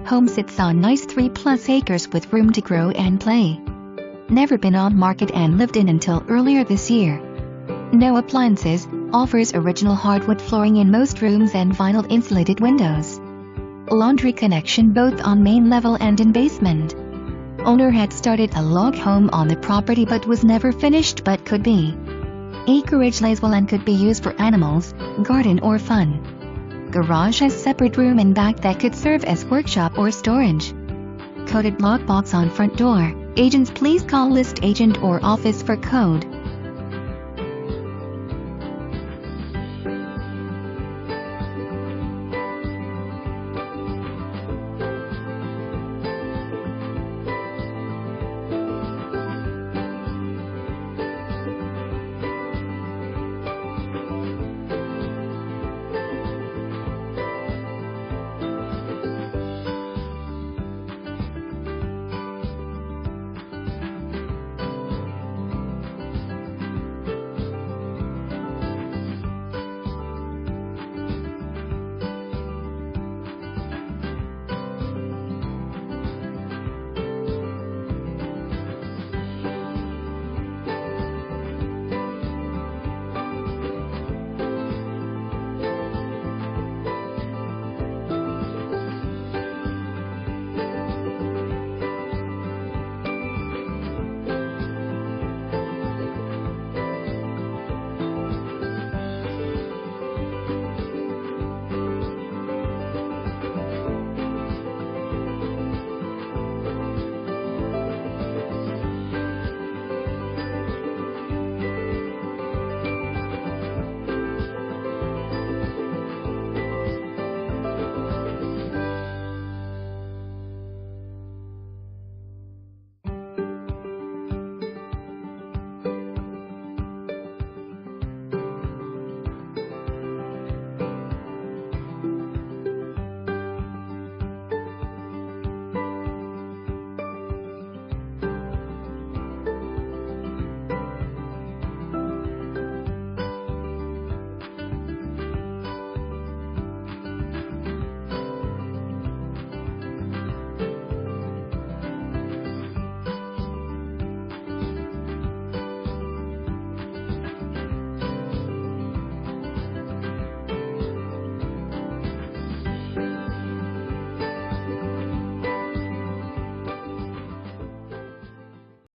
Home sits on nice 3+ acres with room to grow and play. Never been on market and lived in until earlier this year. No appliances, offers original hardwood flooring in most rooms and vinyl insulated windows. Laundry connection both on main level and in basement. Owner had started a log home on the property but was never finished but could be. Acreage lays well and could be used for animals, garden or fun. Garage has separate room and back that could serve as workshop or storage. Coded lockbox on front door. Agents please call list agent or office for code.